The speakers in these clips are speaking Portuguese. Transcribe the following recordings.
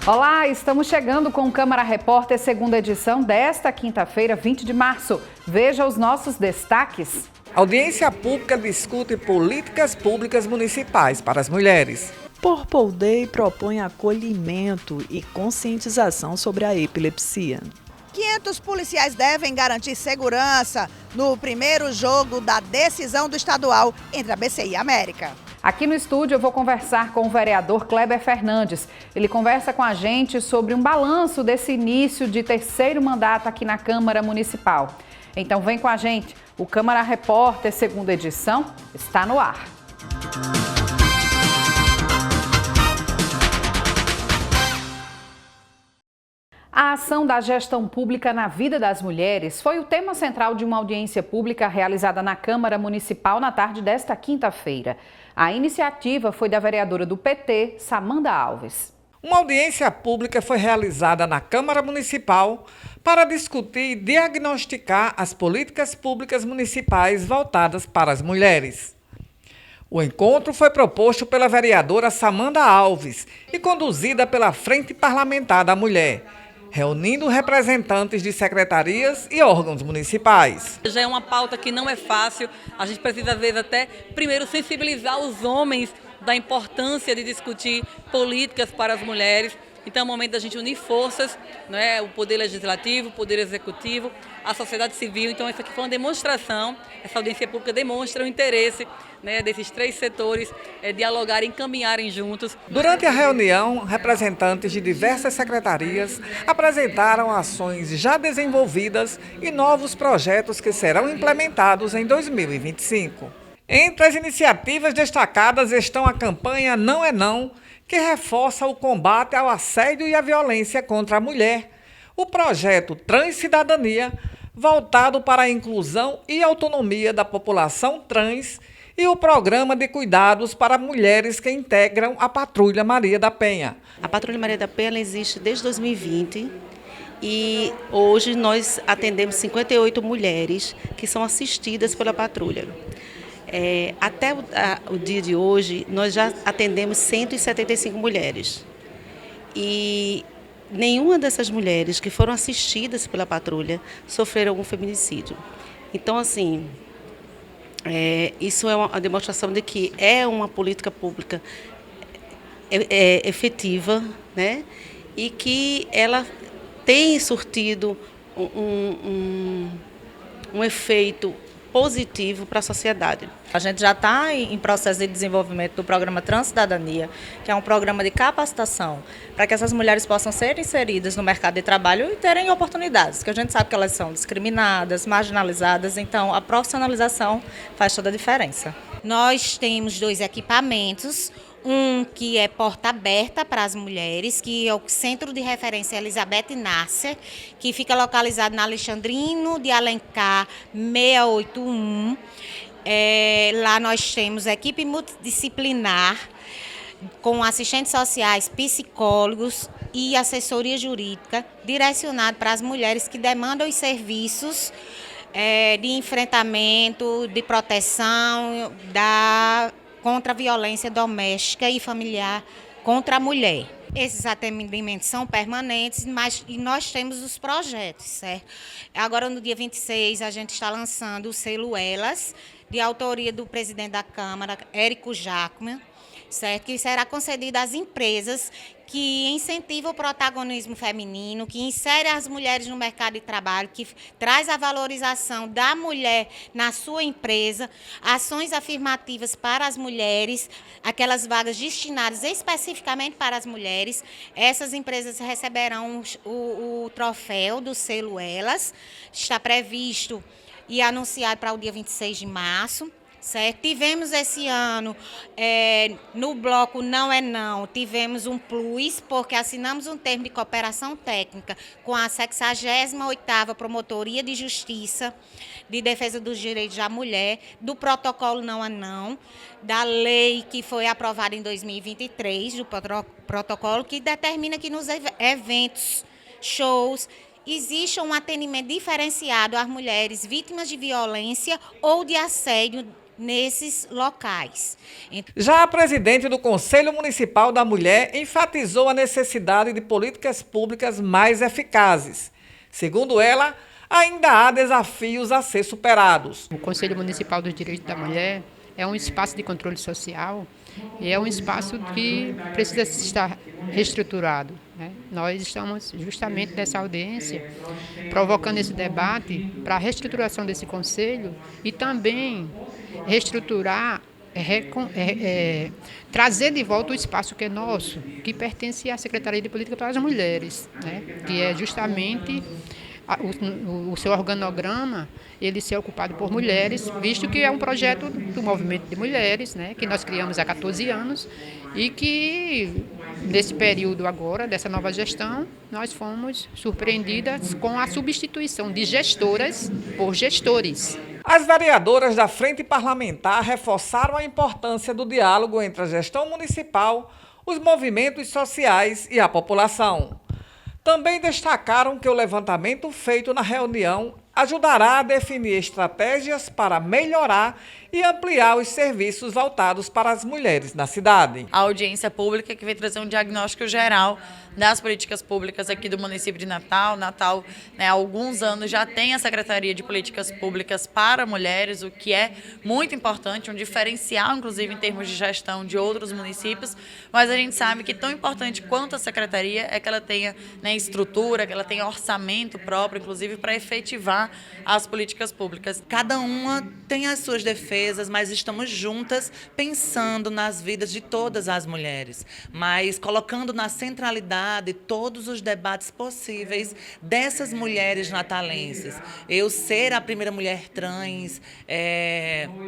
Olá, estamos chegando com o Câmara Repórter, segunda edição desta quinta-feira, 20 de março. Veja os nossos destaques. Audiência pública discute políticas públicas municipais para as mulheres. Purple Day propõe acolhimento e conscientização sobre a epilepsia. 500 policiais devem garantir segurança no primeiro jogo da decisão do estadual entre a BCI e a América. Aqui no estúdio eu vou conversar com o vereador Kleber Fernandes. Ele conversa com a gente sobre um balanço desse início de terceiro mandato aqui na Câmara Municipal. Então vem com a gente, o Câmara Repórter, segunda edição, está no ar. A ação da gestão pública na vida das mulheres foi o tema central de uma audiência pública realizada na Câmara Municipal na tarde desta quinta-feira. A iniciativa foi da vereadora do PT, Samanda Alves. Uma audiência pública foi realizada na Câmara Municipal para discutir e diagnosticar as políticas públicas municipais voltadas para as mulheres. O encontro foi proposto pela vereadora Samanda Alves e conduzida pela Frente Parlamentar da Mulher, reunindo representantes de secretarias e órgãos municipais. Já é uma pauta que não é fácil, a gente precisa às vezes até primeiro sensibilizar os homens da importância de discutir políticas para as mulheres. Então é o momento da gente unir forças, né? O Poder Legislativo, o Poder Executivo, a sociedade civil. Então isso aqui foi uma demonstração, essa audiência pública demonstra o interesse, né, desses três setores dialogarem, caminharem juntos. Durante a reunião, representantes de diversas secretarias apresentaram ações já desenvolvidas e novos projetos que serão implementados em 2025. Entre as iniciativas destacadas estão a campanha Não é Não, que reforça o combate ao assédio e à violência contra a mulher, o projeto Transcidadania, voltado para a inclusão e autonomia da população trans, e o programa de cuidados para mulheres que integram a Patrulha Maria da Penha. A Patrulha Maria da Penha ela existe desde 2020 e hoje nós atendemos 58 mulheres que são assistidas pela patrulha. Até o dia de hoje, nós já atendemos 175 mulheres. E nenhuma dessas mulheres que foram assistidas pela patrulha sofreram algum feminicídio. Então, assim, isso é uma demonstração de que é uma política pública efetiva, né? E que ela tem surtido um efeito positivo para a sociedade. A gente já está em processo de desenvolvimento do programa Transcidadania, que é um programa de capacitação para que essas mulheres possam ser inseridas no mercado de trabalho e terem oportunidades, que a gente sabe que elas são discriminadas, marginalizadas, então a profissionalização faz toda a diferença. Nós temos 2 equipamentos, um que é porta aberta para as mulheres, que é o Centro de Referência Elizabeth Nasser, que fica localizado na Alexandrino de Alencar 681. Lá nós temos equipe multidisciplinar, com assistentes sociais, psicólogos e assessoria jurídica, direcionado para as mulheres que demandam os serviços de enfrentamento, de proteção, contra a violência doméstica e familiar contra a mulher. Esses atendimentos são permanentes, e nós temos os projetos, certo? Agora, no dia 26, a gente está lançando o selo Elas, de autoria do presidente da Câmara, Érico Jacome, certo? Que será concedido às empresas que incentivam o protagonismo feminino, que insere as mulheres no mercado de trabalho, que traz a valorização da mulher na sua empresa, ações afirmativas para as mulheres, aquelas vagas destinadas especificamente para as mulheres. Essas empresas receberão o troféu do selo Elas, está previsto e anunciado para o dia 26 de março. Certo? Tivemos esse ano, no bloco Não é Não, tivemos um plus, porque assinamos um termo de cooperação técnica com a 68ª Promotoria de Justiça de Defesa dos Direitos da Mulher, do protocolo Não é Não, da lei que foi aprovada em 2023, do protocolo que determina que nos eventos, shows, existe um atendimento diferenciado às mulheres vítimas de violência ou de assédio nesses locais. Já a presidente do Conselho Municipal da Mulher enfatizou a necessidade de políticas públicas mais eficazes. Segundo ela, ainda há desafios a ser superados. O Conselho Municipal dos Direitos da Mulher é um espaço de controle social e é um espaço que precisa estar reestruturado, né? Nós estamos justamente nessa audiência provocando esse debate para a reestruturação desse conselho e também reestruturar, trazer de volta o espaço que é nosso, que pertence à Secretaria de Política para as Mulheres, né? Que é justamente o seu organograma, ele ser ocupado por mulheres, visto que é um projeto do movimento de mulheres, né, que nós criamos há 14 anos e que, nesse período agora, dessa nova gestão, nós fomos surpreendidas com a substituição de gestoras por gestores. As vereadoras da Frente Parlamentar reforçaram a importância do diálogo entre a gestão municipal, os movimentos sociais e a população. Também destacaram que o levantamento feito na reunião ajudará a definir estratégias para melhorar e ampliar os serviços voltados para as mulheres na cidade. A audiência pública que vai trazer um diagnóstico geral das políticas públicas aqui do município de Natal. Natal, há alguns anos já tem a Secretaria de Políticas Públicas para Mulheres, o que é muito importante, um diferencial, inclusive, em termos de gestão de outros municípios, mas a gente sabe que tão importante quanto a Secretaria é que ela tenha estrutura, que ela tenha orçamento próprio, inclusive, para efetivar as políticas públicas. Cada uma tem as suas defesas, mas estamos juntas pensando nas vidas de todas as mulheres, mas colocando na centralidade todos os debates possíveis dessas mulheres natalenses. Eu ser a primeira mulher trans,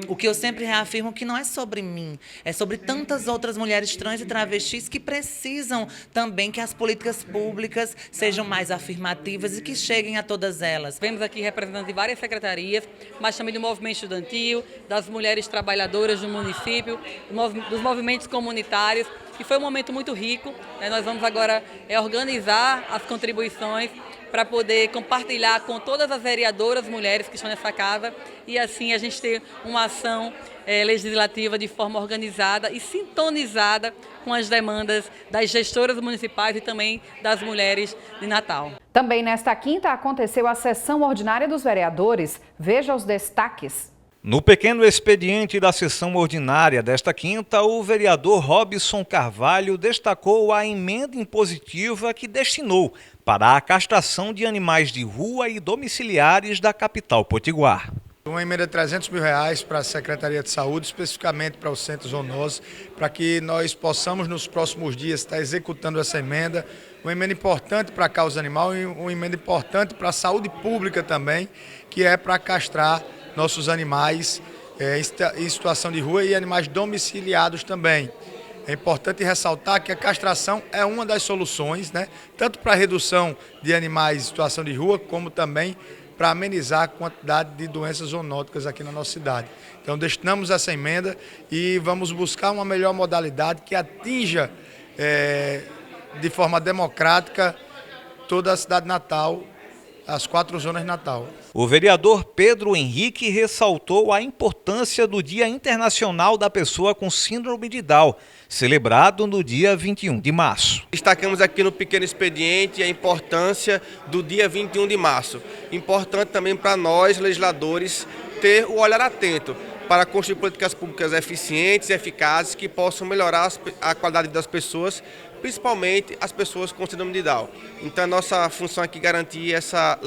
o que eu sempre reafirmo que não é sobre mim, é sobre tantas outras mulheres trans e travestis que precisam também que as políticas públicas sejam mais afirmativas e que cheguem a todas elas. Vemos aqui representantes de várias secretarias, mas também do movimento estudantil, das mulheres trabalhadoras do município, dos movimentos comunitários, e foi um momento muito rico. Nós vamos agora organizar as contribuições para poder compartilhar com todas as vereadoras mulheres que estão nessa casa e assim a gente ter uma ação legislativa de forma organizada e sintonizada com as demandas das gestoras municipais e também das mulheres de Natal. Também nesta quinta aconteceu a sessão ordinária dos vereadores. Veja os destaques. No pequeno expediente da sessão ordinária desta quinta, o vereador Robson Carvalho destacou a emenda impositiva que destinou para a castração de animais de rua e domiciliares da capital potiguar. Uma emenda de R$300 mil para a Secretaria de Saúde, especificamente para o Centro Zoonose, para que nós possamos nos próximos dias estar executando essa emenda. Uma emenda importante para a causa animal e uma emenda importante para a saúde pública também, que é para castrar nossos animais em situação de rua e animais domiciliados também. É importante ressaltar que a castração é uma das soluções, né? Tanto para a redução de animais em situação de rua, como também para amenizar a quantidade de doenças zoonóticas aqui na nossa cidade. Então, destinamos essa emenda e vamos buscar uma melhor modalidade que atinja de forma democrática toda a cidade de Natal, as 4 zonas de Natal. O vereador Pedro Henrique ressaltou a importância do Dia Internacional da Pessoa com Síndrome de Down, celebrado no dia 21 de março. Destacamos aqui no pequeno expediente a importância do dia 21 de março. Importante também para nós, legisladores, ter o olhar atento para construir políticas públicas eficientes e eficazes que possam melhorar a qualidade das pessoas, principalmente as pessoas com síndrome de Down. Então a nossa função aqui é garantir essa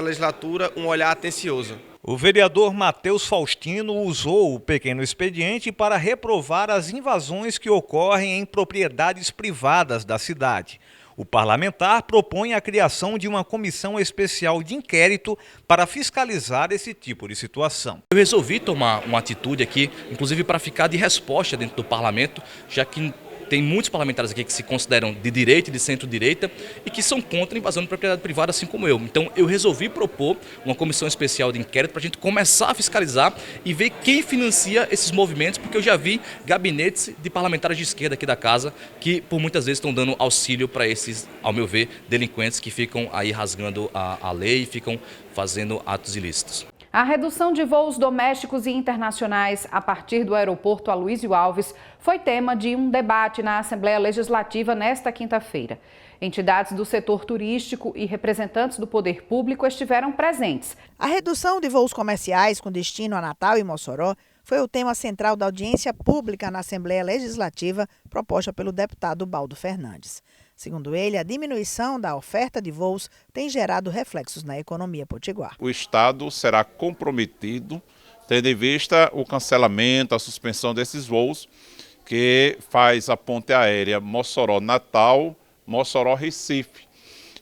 legislatura um olhar atencioso. O vereador Matheus Faustino usou o pequeno expediente para reprovar as invasões que ocorrem em propriedades privadas da cidade. O parlamentar propõe a criação de uma comissão especial de inquérito para fiscalizar esse tipo de situação. Eu resolvi tomar uma atitude aqui, inclusive para ficar de resposta dentro do parlamento, já que tem muitos parlamentares aqui que se consideram de direita e de centro-direita e que são contra a invasão de propriedade privada, assim como eu. Então eu resolvi propor uma comissão especial de inquérito para a gente começar a fiscalizar e ver quem financia esses movimentos, porque eu já vi gabinetes de parlamentares de esquerda aqui da casa que por muitas vezes estão dando auxílio para esses, ao meu ver, delinquentes que ficam aí rasgando a lei e ficam fazendo atos ilícitos. A redução de voos domésticos e internacionais a partir do aeroporto Aloysio Alves foi tema de um debate na Assembleia Legislativa nesta quinta-feira. Entidades do setor turístico e representantes do poder público estiveram presentes. A redução de voos comerciais com destino a Natal e Mossoró foi o tema central da audiência pública na Assembleia Legislativa proposta pelo deputado Baldo Fernandes. Segundo ele, a diminuição da oferta de voos tem gerado reflexos na economia potiguar. O Estado será comprometido, tendo em vista o cancelamento, a suspensão desses voos, que faz a ponte aérea Mossoró-Natal, Mossoró-Recife.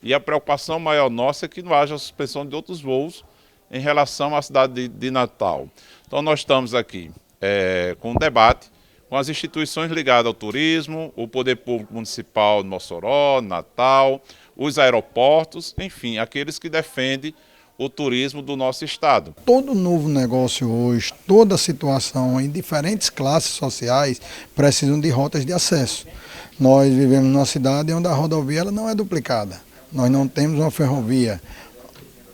E a preocupação maior nossa é que não haja suspensão de outros voos em relação à cidade de Natal. Então nós estamos aqui com um debate com as instituições ligadas ao turismo, o Poder Público Municipal de Mossoró, Natal, os aeroportos, enfim, aqueles que defendem o turismo do nosso estado. Todo novo negócio hoje, toda situação em diferentes classes sociais precisam de rotas de acesso. Nós vivemos numa cidade onde a rodovia ela não é duplicada, nós não temos uma ferrovia.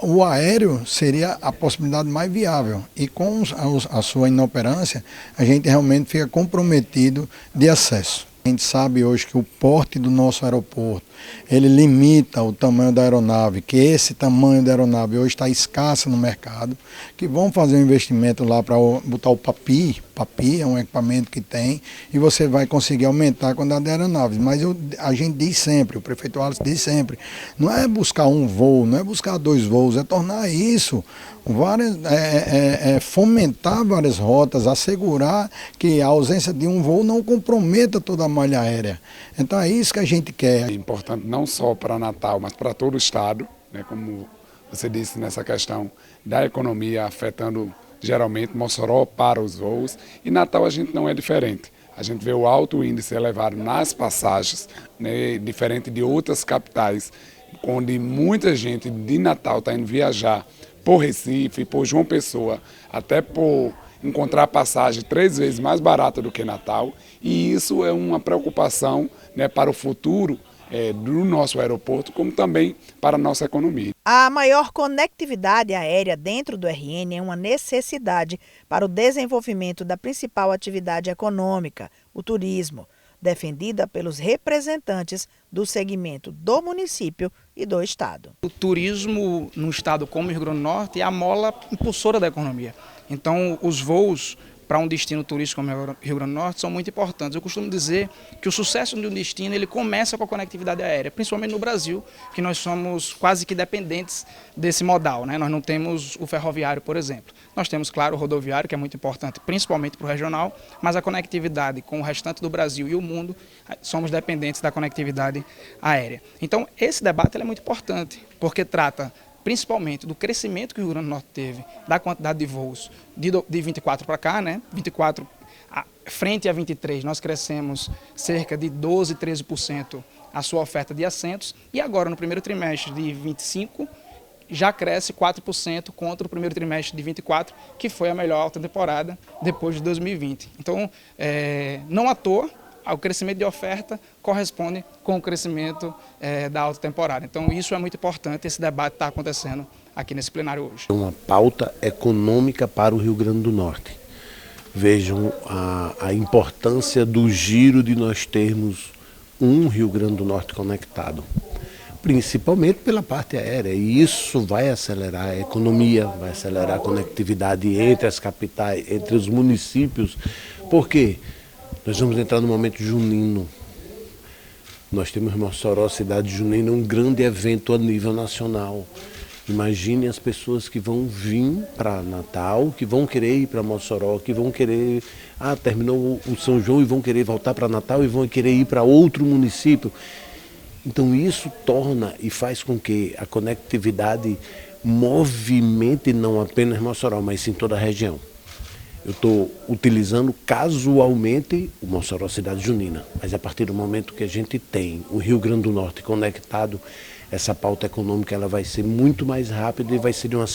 O aéreo seria a possibilidade mais viável e com a sua inoperância a gente realmente fica comprometido de acesso. A gente sabe hoje que o porte do nosso aeroporto, ele limita o tamanho da aeronave, que esse tamanho da aeronave hoje está escassa no mercado, que vão fazer um investimento lá para botar o PAPI é um equipamento que tem, e você vai conseguir aumentar a quantidade de aeronaves. Mas a gente diz sempre, o prefeito Alisson diz sempre, não é buscar um voo, não é buscar 2 voos, é tornar isso, fomentar várias rotas, assegurar que a ausência de um voo não comprometa toda a malha aérea. Então é isso que a gente quer. É importante não só para Natal, mas para todo o estado, né, como você disse nessa questão da economia afetando geralmente Mossoró para os voos, e Natal a gente não é diferente. A gente vê o alto índice elevado nas passagens, né, diferente de outras capitais, onde muita gente de Natal está indo viajar por Recife, por João Pessoa, até por encontrar passagem 3 vezes mais barata do que Natal, e isso é uma preocupação, né, para o futuro do nosso aeroporto, como também para a nossa economia. A maior conectividade aérea dentro do RN é uma necessidade para o desenvolvimento da principal atividade econômica, o turismo, defendida pelos representantes do segmento do município e do estado. O turismo no estado como o Rio Grande do Norte é a mola impulsora da economia. Então, os voos para um destino turístico como o Rio Grande do Norte são muito importantes. Eu costumo dizer que o sucesso de um destino ele começa com a conectividade aérea, principalmente no Brasil, que nós somos quase que dependentes desse modal, né? Nós não temos o ferroviário, por exemplo. Nós temos, claro, o rodoviário, que é muito importante, principalmente para o regional, mas a conectividade com o restante do Brasil e o mundo, somos dependentes da conectividade aérea. Então, esse debate é muito importante, porque trata principalmente do crescimento que o Rio Grande do Norte teve, da quantidade de voos de 24 para cá, né? 24 frente a 23, nós crescemos cerca de 12, 13% a sua oferta de assentos, e agora no primeiro trimestre de 25 já cresce 4% contra o primeiro trimestre de 24, que foi a melhor alta temporada depois de 2020. Então, não à toa, o crescimento de oferta corresponde com o crescimento da alta temporada. Então isso é muito importante, esse debate está acontecendo aqui nesse plenário hoje. Uma pauta econômica para o Rio Grande do Norte. Vejam a importância do giro de nós termos um Rio Grande do Norte conectado, principalmente pela parte aérea, e isso vai acelerar a economia, vai acelerar a conectividade entre as capitais, entre os municípios, porque nós vamos entrar no momento junino. Nós temos Mossoró, cidade junina, um grande evento a nível nacional. Imagine as pessoas que vão vir para Natal, que vão querer ir para Mossoró, que vão querer, terminou o São João e vão querer voltar para Natal e vão querer ir para outro município. Então isso torna e faz com que a conectividade movimente não apenas Mossoró, mas sim toda a região. Eu estou utilizando casualmente o Mossoró Cidade Junina, mas a partir do momento que a gente tem o Rio Grande do Norte conectado, essa pauta econômica ela vai ser muito mais rápida e vai ser de uma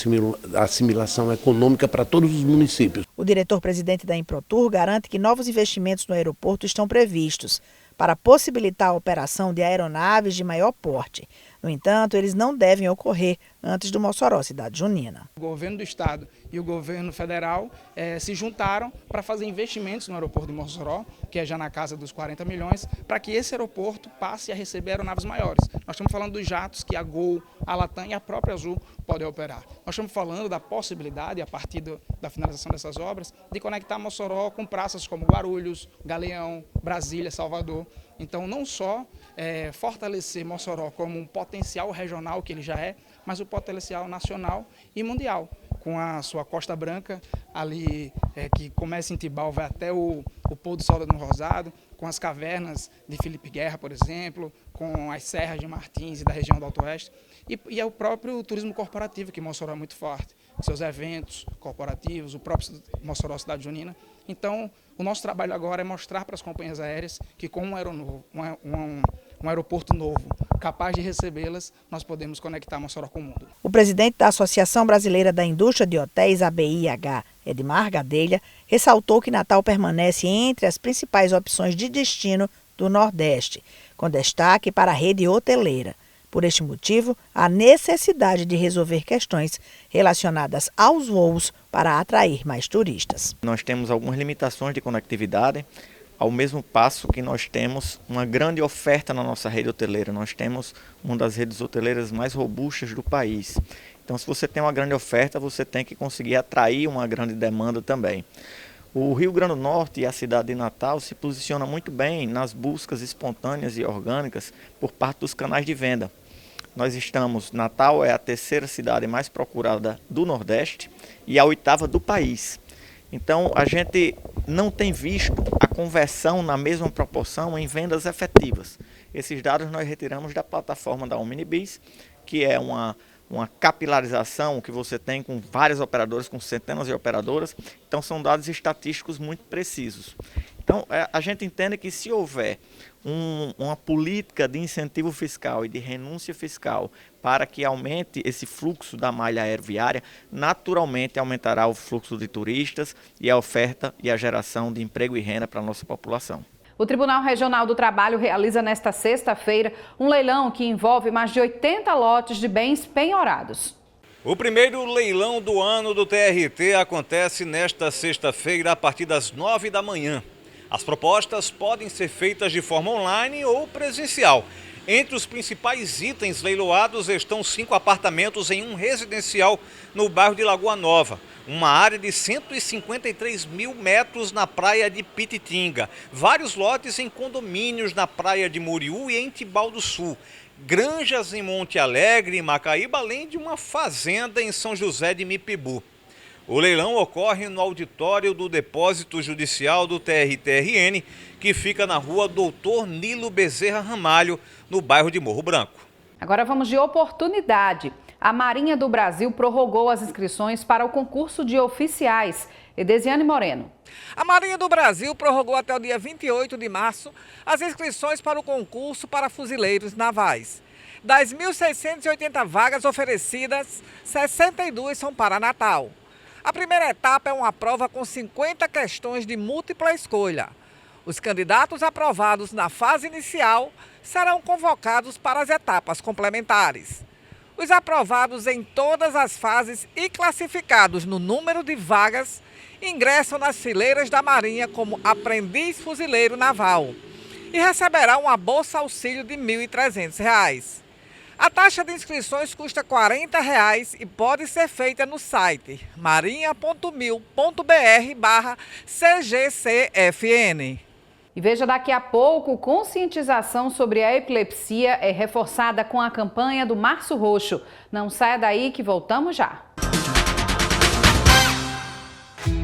assimilação econômica para todos os municípios. O diretor-presidente da Improtur garante que novos investimentos no aeroporto estão previstos para possibilitar a operação de aeronaves de maior porte. No entanto, eles não devem ocorrer antes do Mossoró Cidade Junina. O governo do estado e o governo federal se juntaram para fazer investimentos no aeroporto de Mossoró, que é já na casa dos 40 milhões, para que esse aeroporto passe a receber aeronaves maiores. Nós estamos falando dos jatos que a Gol, a Latam e a própria Azul podem operar. Nós estamos falando da possibilidade, a partir da finalização dessas obras, de conectar Mossoró com praças como Guarulhos, Galeão, Brasília, Salvador. Então, não só fortalecer Mossoró como um potencial regional, que ele já é, mas o potencial nacional e mundial, com a sua Costa Branca, ali que começa em Tibau, vai até o pôr do sol no Rosado, com as cavernas de Felipe Guerra, por exemplo, com as serras de Martins e da região do Alto Oeste, e é o próprio turismo corporativo, que Mossoró é muito forte, seus eventos corporativos, o próprio Mossoró Cidade Junina. Então, o nosso trabalho agora é mostrar para as companhias aéreas que com um aeroporto novo, capaz de recebê-las, nós podemos conectar Mossoró com o mundo. O presidente da Associação Brasileira da Indústria de Hotéis, ABIH, Edmar Gadelha, ressaltou que Natal permanece entre as principais opções de destino do Nordeste, com destaque para a rede hoteleira. Por este motivo, há necessidade de resolver questões relacionadas aos voos para atrair mais turistas. Nós temos algumas limitações de conectividade, ao mesmo passo que nós temos uma grande oferta na nossa rede hoteleira. Nós temos uma das redes hoteleiras mais robustas do país. Então, se você tem uma grande oferta, você tem que conseguir atrair uma grande demanda também. O Rio Grande do Norte e a cidade de Natal se posicionam muito bem nas buscas espontâneas e orgânicas por parte dos canais de venda. Natal é a terceira cidade mais procurada do Nordeste e a 8ª do país. Então, a gente não tem visto a conversão na mesma proporção em vendas efetivas. Esses dados nós retiramos da plataforma da Omnibis, que é uma capilarização que você tem com vários operadores, com centenas de operadoras. Então, são dados estatísticos muito precisos. Então, a gente entende que se houver uma política de incentivo fiscal e de renúncia fiscal para que aumente esse fluxo da malha aeroviária, naturalmente aumentará o fluxo de turistas e a oferta e a geração de emprego e renda para a nossa população. O Tribunal Regional do Trabalho realiza nesta sexta-feira um leilão que envolve mais de 80 lotes de bens penhorados. O primeiro leilão do ano do TRT acontece nesta sexta-feira a partir das 9 da manhã. As propostas podem ser feitas de forma online ou presencial. Entre os principais itens leiloados estão 5 apartamentos em um residencial no bairro de Lagoa Nova, uma área de 153 mil metros na praia de Pititinga, vários lotes em condomínios na praia de Muriú e em Tibau do Sul, granjas em Monte Alegre e Macaíba, além de uma fazenda em São José de Mipibu. O leilão ocorre no auditório do Depósito Judicial do TRTRN, que fica na rua Doutor Nilo Bezerra Ramalho, no bairro de Morro Branco. Agora vamos de oportunidade. A Marinha do Brasil prorrogou as inscrições para o concurso de oficiais. Edesiane Moreno. A Marinha do Brasil prorrogou até o dia 28 de março as inscrições para o concurso para fuzileiros navais. Das 1.680 vagas oferecidas, 62 são para Natal. A primeira etapa é uma prova com 50 questões de múltipla escolha. Os candidatos aprovados na fase inicial serão convocados para as etapas complementares. Os aprovados em todas as fases e classificados no número de vagas ingressam nas fileiras da Marinha como aprendiz fuzileiro naval e receberão uma bolsa auxílio de R$ 1.300. A taxa de inscrições custa R$ 40 e pode ser feita no site marinha.mil.br/CGCFN. E veja daqui a pouco, conscientização sobre a epilepsia é reforçada com a campanha do Março Roxo. Não saia daí que voltamos já.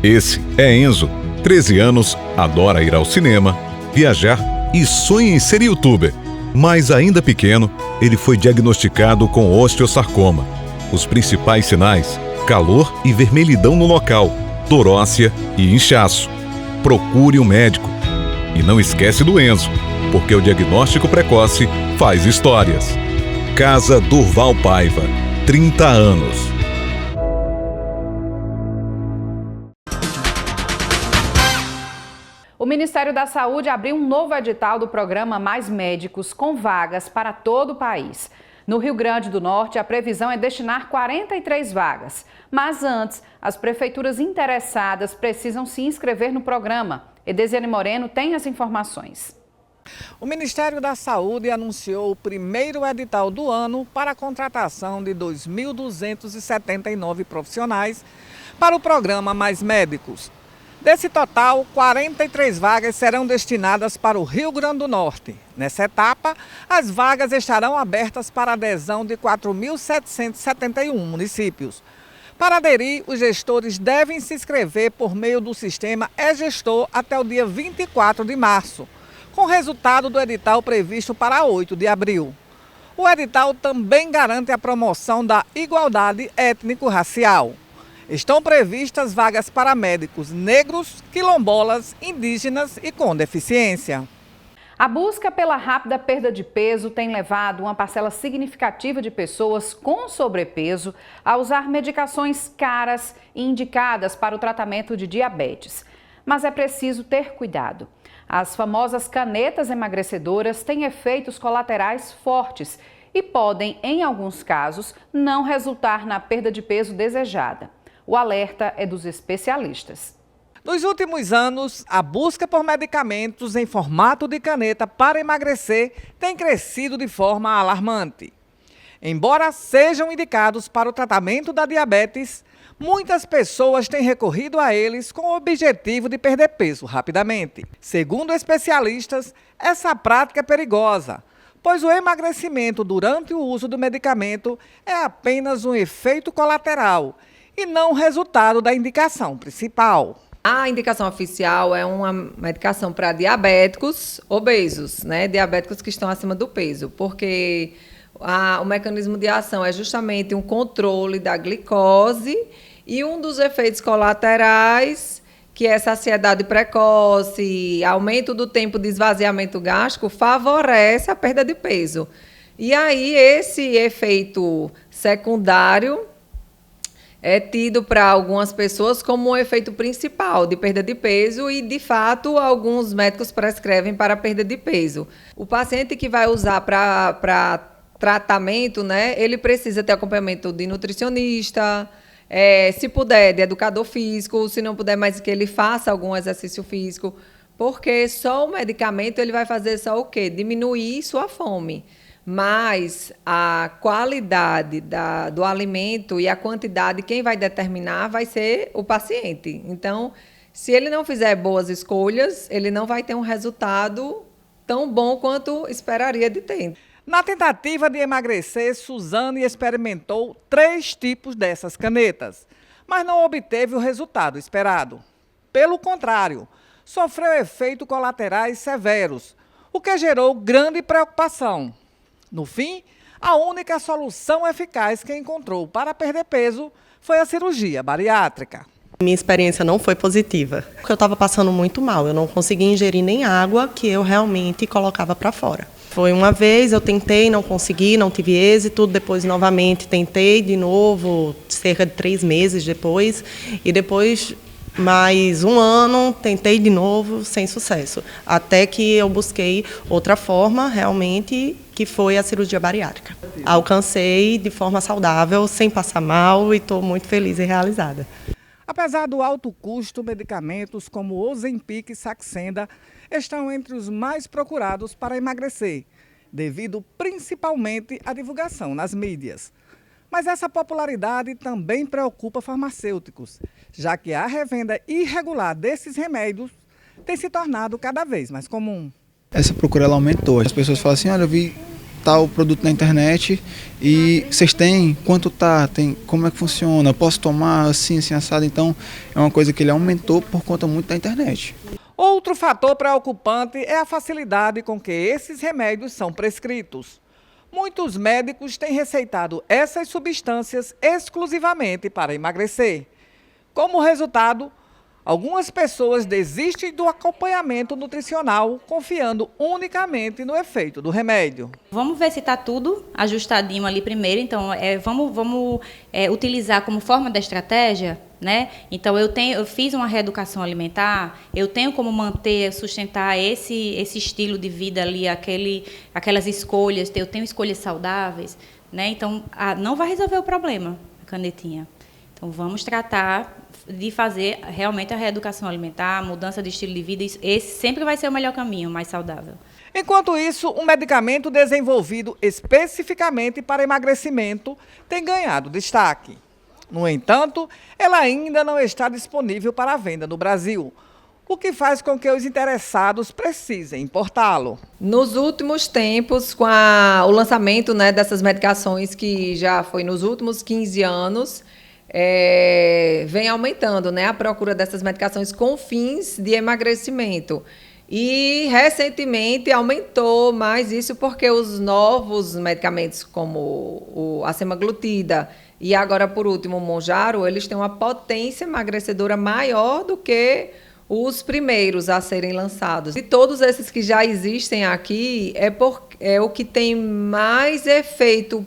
Esse é Enzo, 13 anos, adora ir ao cinema, viajar e sonha em ser youtuber. Mas ainda pequeno, ele foi diagnosticado com osteosarcoma. Os principais sinais: calor e vermelhidão no local, torócia e inchaço. Procure um médico. E não esquece do Enzo, porque o diagnóstico precoce faz histórias. Casa Durval Paiva, 30 anos. O Ministério da Saúde abriu um novo edital do programa Mais Médicos, com vagas para todo o país. No Rio Grande do Norte, a previsão é destinar 43 vagas. Mas antes, as prefeituras interessadas precisam se inscrever no programa. Edesiane Moreno tem as informações. O Ministério da Saúde anunciou o primeiro edital do ano para a contratação de 2.279 profissionais para o programa Mais Médicos. Desse total, 43 vagas serão destinadas para o Rio Grande do Norte. Nessa etapa, as vagas estarão abertas para adesão de 4.771 municípios. Para aderir, os gestores devem se inscrever por meio do sistema e-Gestor até o dia 24 de março, com resultado do edital previsto para 8 de abril. O edital também garante a promoção da igualdade étnico-racial. Estão previstas vagas para médicos negros, quilombolas, indígenas e com deficiência. A busca pela rápida perda de peso tem levado uma parcela significativa de pessoas com sobrepeso a usar medicações caras e indicadas para o tratamento de diabetes. Mas é preciso ter cuidado. As famosas canetas emagrecedoras têm efeitos colaterais fortes e podem, em alguns casos, não resultar na perda de peso desejada. O alerta é dos especialistas. Nos últimos anos, a busca por medicamentos em formato de caneta para emagrecer tem crescido de forma alarmante. Embora sejam indicados para o tratamento da diabetes, muitas pessoas têm recorrido a eles com o objetivo de perder peso rapidamente. Segundo especialistas, essa prática é perigosa, pois o emagrecimento durante o uso do medicamento é apenas um efeito colateral e não resultado da indicação principal. A indicação oficial é uma medicação para diabéticos obesos, né? Diabéticos que estão acima do peso, porque o mecanismo de ação é justamente um controle da glicose e um dos efeitos colaterais, que é saciedade precoce, aumento do tempo de esvaziamento gástrico, favorece a perda de peso. E aí esse efeito secundário é tido para algumas pessoas como um efeito principal de perda de peso e, de fato, alguns médicos prescrevem para perda de peso. O paciente que vai usar para tratamento, né, ele precisa ter acompanhamento de nutricionista, se puder, de educador físico, se não puder, mais que ele faça algum exercício físico, porque só o medicamento ele vai fazer só o quê? Diminuir sua fome. Mas a qualidade do alimento e a quantidade, quem vai determinar vai ser o paciente. Então, se ele não fizer boas escolhas, ele não vai ter um resultado tão bom quanto esperaria de ter. Na tentativa de emagrecer, Suzane experimentou 3 tipos dessas canetas, mas não obteve o resultado esperado. Pelo contrário, sofreu efeitos colaterais severos, o que gerou grande preocupação. No fim, a única solução eficaz que encontrou para perder peso foi a cirurgia bariátrica. Minha experiência não foi positiva, porque eu estava passando muito mal, eu não conseguia ingerir nem água que eu realmente colocava para fora. Foi uma vez, eu tentei, não consegui, não tive êxito, depois novamente tentei de novo, cerca de 3 meses depois, e depois mais 1 ano, tentei de novo, sem sucesso, até que eu busquei outra forma realmente, que foi a cirurgia bariátrica. Alcancei de forma saudável, sem passar mal, e estou muito feliz e realizada. Apesar do alto custo, medicamentos como Ozempic e Saxenda estão entre os mais procurados para emagrecer, devido principalmente à divulgação nas mídias. Mas essa popularidade também preocupa farmacêuticos, já que a revenda irregular desses remédios tem se tornado cada vez mais comum. Essa procura ela aumentou. As pessoas falam assim, olha, eu vi tal produto na internet e vocês têm? Quanto tá? Tem, como é que funciona? Posso tomar assim, assim, assado? Então, é uma coisa que ele aumentou por conta muito da internet. Outro fator preocupante é a facilidade com que esses remédios são prescritos. Muitos médicos têm receitado essas substâncias exclusivamente para emagrecer. Como resultado, algumas pessoas desistem do acompanhamento nutricional, confiando unicamente no efeito do remédio. Vamos ver se está tudo ajustadinho ali primeiro. Então, vamos utilizar como forma da estratégia, né? Então, eu fiz uma reeducação alimentar, eu tenho como manter, sustentar esse estilo de vida ali, aquelas escolhas, eu tenho escolhas saudáveis. né? Então, não vai resolver o problema, a canetinha. Então, vamos tratar de fazer realmente a reeducação alimentar, a mudança de estilo de vida. Esse sempre vai ser o melhor caminho, mais saudável. Enquanto isso, um medicamento desenvolvido especificamente para emagrecimento tem ganhado destaque. No entanto, ela ainda não está disponível para venda no Brasil, o que faz com que os interessados precisem importá-lo. Nos últimos tempos, com o lançamento, né, dessas medicações, que já foi nos últimos 15 anos, vem aumentando, né, a procura dessas medicações com fins de emagrecimento. E, recentemente, aumentou mais isso porque os novos medicamentos, como a semaglutida e agora, por último, o Mounjaro, eles têm uma potência emagrecedora maior do que os primeiros a serem lançados. E todos esses que já existem aqui é o que tem mais efeito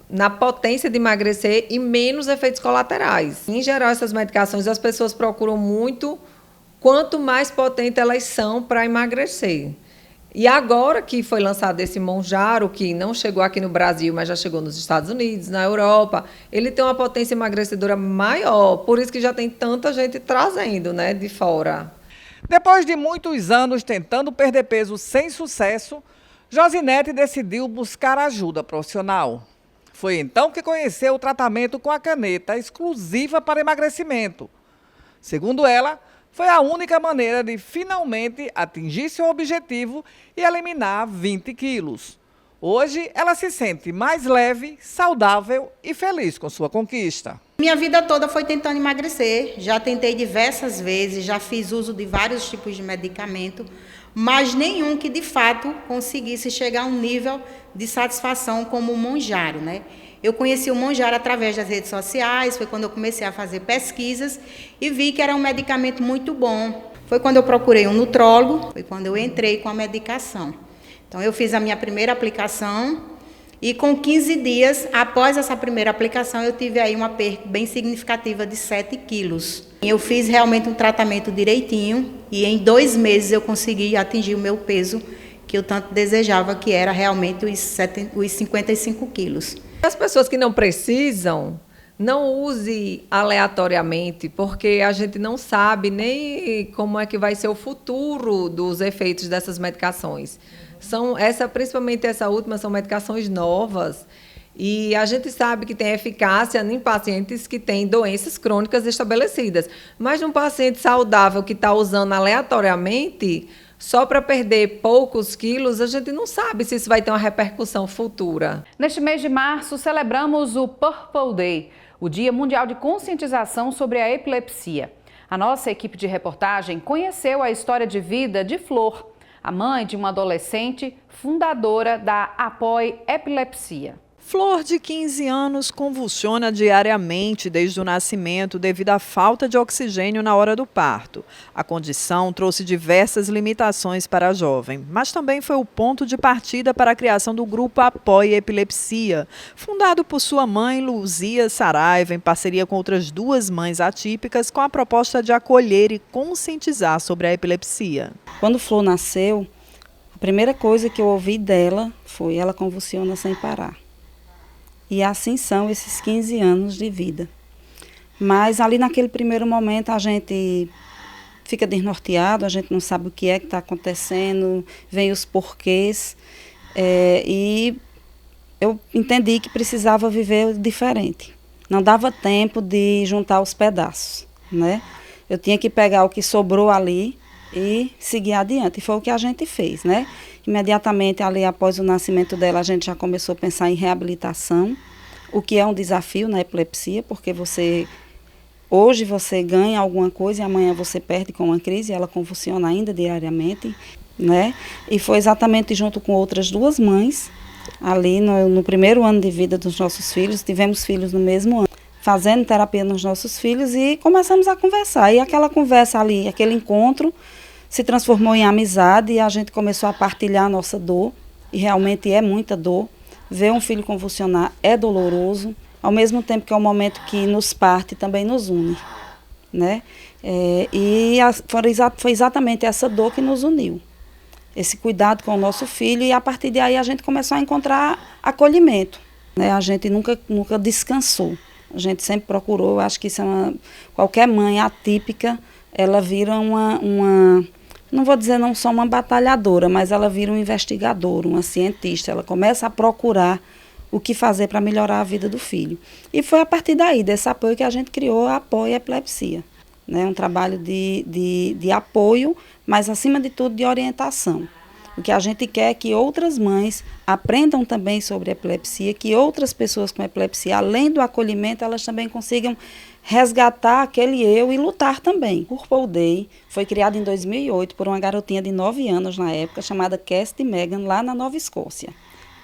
na potência de emagrecer e menos efeitos colaterais. Em geral, essas medicações as pessoas procuram muito quanto mais potentes elas são para emagrecer. E agora que foi lançado esse Mounjaro, que não chegou aqui no Brasil, mas já chegou nos Estados Unidos, na Europa, ele tem uma potência emagrecedora maior, por isso que já tem tanta gente trazendo, né, de fora. Depois de muitos anos tentando perder peso sem sucesso, Josinete decidiu buscar ajuda profissional. Foi então que conheceu o tratamento com a caneta exclusiva para emagrecimento. Segundo ela, foi a única maneira de finalmente atingir seu objetivo e eliminar 20 quilos. Hoje, ela se sente mais leve, saudável e feliz com sua conquista. Minha vida toda foi tentando emagrecer. Já tentei diversas vezes, já fiz uso de vários tipos de medicamento, mas nenhum que de fato conseguisse chegar a um nível de satisfação como o Mounjaro, né? Eu conheci o Mounjaro através das redes sociais, foi quando eu comecei a fazer pesquisas e vi que era um medicamento muito bom. Foi quando eu procurei um nutrólogo, foi quando eu entrei com a medicação. Então, eu fiz a minha primeira aplicação e com 15 dias, após essa primeira aplicação, eu tive aí uma perda bem significativa de 7 quilos. Eu fiz realmente um tratamento direitinho e em 2 meses eu consegui atingir o meu peso que eu tanto desejava, que era realmente os 55 quilos. As pessoas que não precisam, não use aleatoriamente, porque a gente não sabe nem como é que vai ser o futuro dos efeitos dessas medicações. Principalmente essa última, são medicações novas e a gente sabe que tem eficácia em pacientes que têm doenças crônicas estabelecidas. Mas num paciente saudável que está usando aleatoriamente, só para perder poucos quilos, a gente não sabe se isso vai ter uma repercussão futura. Neste mês de março, celebramos o Purple Day, o Dia Mundial de Conscientização sobre a Epilepsia. A nossa equipe de reportagem conheceu a história de vida de Flor, a mãe de uma adolescente fundadora da Apoie Epilepsia. Flor, de 15 anos, convulsiona diariamente desde o nascimento devido à falta de oxigênio na hora do parto. A condição trouxe diversas limitações para a jovem, mas também foi o ponto de partida para a criação do grupo Apoie Epilepsia, fundado por sua mãe, Luzia Saraiva, em parceria com outras 2 mães atípicas, com a proposta de acolher e conscientizar sobre a epilepsia. Quando Flor nasceu, a primeira coisa que eu ouvi dela foi: ela convulsiona sem parar. E assim são esses 15 anos de vida. Mas ali naquele primeiro momento a gente fica desnorteado, a gente não sabe o que é que está acontecendo, vem os porquês. E eu entendi que precisava viver diferente. Não dava tempo de juntar os pedaços, né? Eu tinha que pegar o que sobrou ali e seguir adiante. E foi o que a gente fez, né? Imediatamente ali após o nascimento dela, a gente já começou a pensar em reabilitação, o que é um desafio na epilepsia, porque hoje você ganha alguma coisa e amanhã você perde com uma crise, e ela convulsiona ainda diariamente, né? E foi exatamente junto com outras 2 mães, ali no primeiro ano de vida dos nossos filhos, tivemos filhos no mesmo ano, fazendo terapia nos nossos filhos e começamos a conversar. E aquela conversa ali, aquele encontro, se transformou em amizade e a gente começou a partilhar a nossa dor, e realmente é muita dor. Ver um filho convulsionar é doloroso, ao mesmo tempo que é um momento que nos parte, também nos une, né? Foi exatamente essa dor que nos uniu, esse cuidado com o nosso filho, e a partir daí a gente começou a encontrar acolhimento. A gente nunca descansou. A gente sempre procurou, eu acho que isso qualquer mãe atípica, ela vira não vou dizer não só uma batalhadora, mas ela vira um investigador, uma cientista. Ela começa a procurar o que fazer para melhorar a vida do filho. E foi a partir daí, desse apoio, que a gente criou a Apoio Epilepsia. Um trabalho de apoio, mas acima de tudo de orientação. O que a gente quer é que outras mães aprendam também sobre epilepsia, que outras pessoas com epilepsia, além do acolhimento, elas também consigam resgatar aquele eu e lutar também. O Purple Day foi criado em 2008 por uma garotinha de 9 anos na época, chamada Cassidy Megan, lá na Nova Escócia.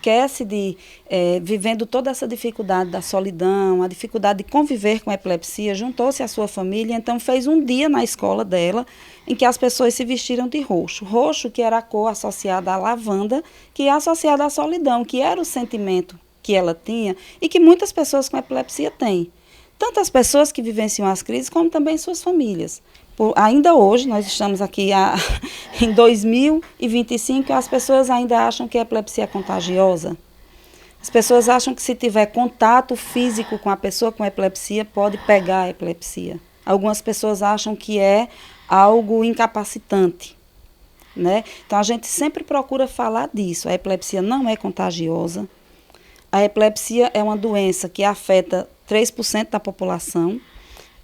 Cassidy, vivendo toda essa dificuldade da solidão, a dificuldade de conviver com a epilepsia, juntou-se à sua família, então fez um dia na escola dela em que as pessoas se vestiram de roxo. Roxo, que era a cor associada à lavanda, que é associada à solidão, que era o sentimento que ela tinha e que muitas pessoas com epilepsia têm. Tanto as pessoas que vivenciam as crises, como também suas famílias. Ainda hoje, nós estamos aqui em 2025, as pessoas ainda acham que a epilepsia é contagiosa. As pessoas acham que se tiver contato físico com a pessoa com epilepsia, pode pegar a epilepsia. Algumas pessoas acham que é algo incapacitante. Então, a gente sempre procura falar disso. A epilepsia não é contagiosa. A epilepsia é uma doença que afeta 3% da população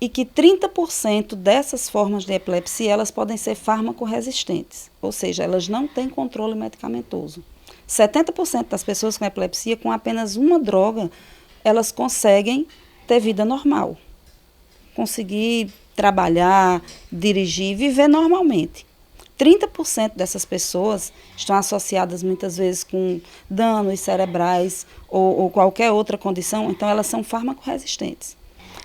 e que 30% dessas formas de epilepsia elas podem ser farmacoresistentes, ou seja, elas não têm controle medicamentoso. 70% das pessoas com epilepsia, com apenas uma droga, elas conseguem ter vida normal, conseguir trabalhar, dirigir, viver normalmente. 30% dessas pessoas estão associadas muitas vezes com danos cerebrais ou qualquer outra condição, então elas são farmacoresistentes.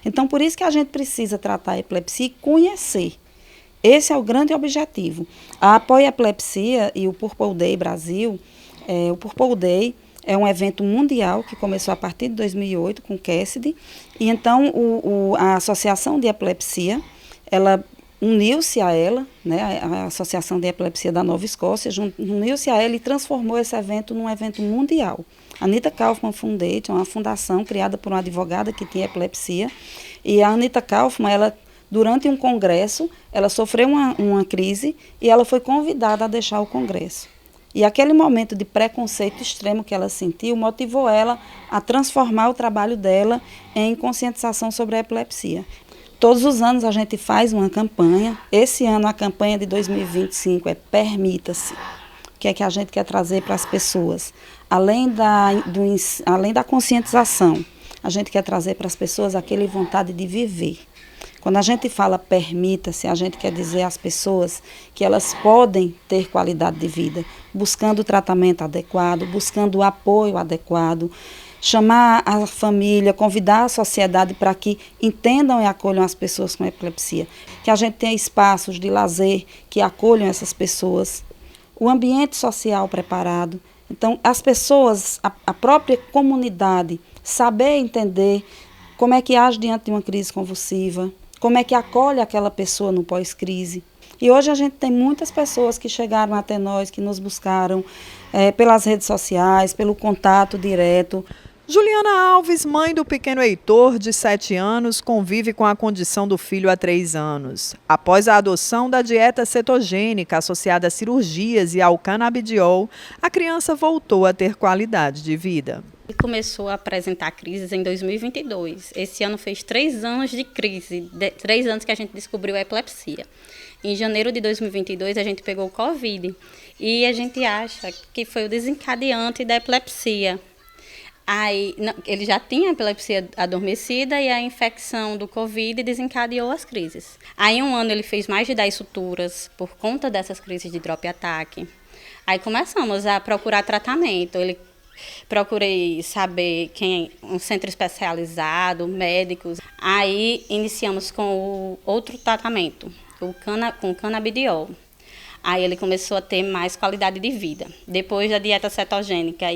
Então, por isso que a gente precisa tratar a epilepsia e conhecer. Esse é o grande objetivo. A Apoio Epilepsia e o Purple Day Brasil, o Purple Day é um evento mundial que começou a partir de 2008 com Cassidy, e então a Associação de Epilepsia, ela uniu-se a ela, a Associação de Epilepsia da Nova Escócia, uniu-se a ela e transformou esse evento num evento mundial. Anita Kaufman Foundation é uma fundação criada por uma advogada que tinha epilepsia, e a Anita Kaufman, ela, durante um congresso, ela sofreu uma crise e ela foi convidada a deixar o congresso. E aquele momento de preconceito extremo que ela sentiu motivou ela a transformar o trabalho dela em conscientização sobre a epilepsia. Todos os anos a gente faz uma campanha. Esse ano a campanha de 2025 é Permita-se. O que é que a gente quer trazer para as pessoas? Além da conscientização, a gente quer trazer para as pessoas aquela vontade de viver. Quando a gente fala permita-se, a gente quer dizer às pessoas que elas podem ter qualidade de vida, buscando o tratamento adequado, buscando o apoio adequado, chamar a família, convidar a sociedade para que entendam e acolham as pessoas com epilepsia, que a gente tenha espaços de lazer que acolham essas pessoas, o ambiente social preparado. Então, as pessoas, a própria comunidade, saber entender como é que age diante de uma crise convulsiva, como é que acolhe aquela pessoa no pós-crise. E hoje a gente tem muitas pessoas que chegaram até nós, que nos buscaram pelas redes sociais, pelo contato direto. Juliana Alves, mãe do pequeno Heitor, de 7 anos, convive com a condição do filho há 3 anos. Após a adoção da dieta cetogênica associada a cirurgias e ao canabidiol, a criança voltou a ter qualidade de vida. Ele começou a apresentar crises em 2022. Esse ano fez 3 anos de crise, 3 anos que a gente descobriu a epilepsia. Em janeiro de 2022, a gente pegou o Covid e a gente acha que foi o desencadeante da epilepsia. Aí, ele já tinha a epilepsia adormecida e a infecção do Covid desencadeou as crises. Aí, um ano ele fez mais de 10 suturas por conta dessas crises de drop ataque. Aí começamos a procurar tratamento. Procurei saber um centro especializado, médicos. Aí iniciamos com o outro tratamento, com o canabidiol. Aí ele começou a ter mais qualidade de vida. Depois da dieta cetogênica,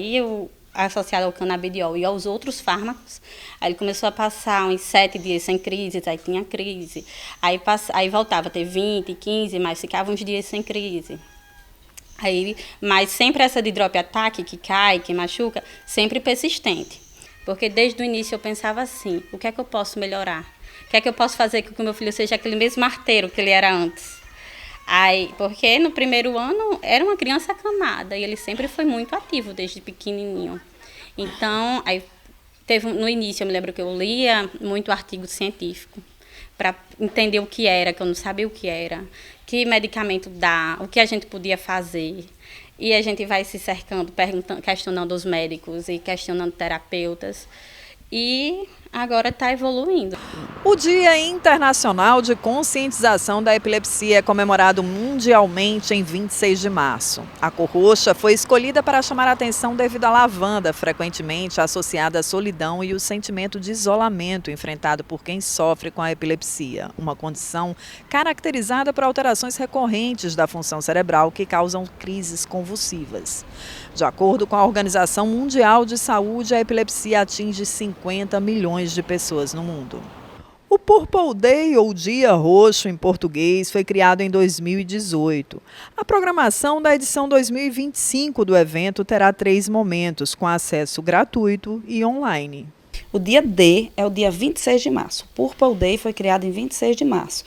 associado ao canabidiol e aos outros fármacos, aí ele começou a passar uns 7 dias sem crise, aí tinha crise. Aí voltava a ter 20, 15, mas ficava uns dias sem crise. Mas sempre essa de drop ataque, que cai, que machuca, sempre persistente. Porque desde o início eu pensava assim, o que é que eu posso melhorar? O que é que eu posso fazer com que o meu filho seja aquele mesmo arteiro que ele era antes? Aí, porque no primeiro ano era uma criança acamada e ele sempre foi muito ativo desde pequenininho. Então, aí no início eu me lembro que eu lia muito artigo científico para entender o que era, que eu não sabia o que era, que medicamento dá, o que a gente podia fazer. E a gente vai se cercando, questionando os médicos e questionando terapeutas. E agora está evoluindo. O Dia Internacional de Conscientização da Epilepsia é comemorado mundialmente em 26 de março. A cor roxa foi escolhida para chamar a atenção devido à lavanda, frequentemente associada à solidão e o sentimento de isolamento enfrentado por quem sofre com a epilepsia, uma condição caracterizada por alterações recorrentes da função cerebral que causam crises convulsivas. De acordo com a Organização Mundial de Saúde, a epilepsia atinge 50 milhões de pessoas no mundo. O Purple Day, ou Dia Roxo em português, foi criado em 2018. A programação da edição 2025 do evento terá 3 momentos, com acesso gratuito e online. O dia D é o dia 26 de março. O Purple Day foi criado em 26 de março.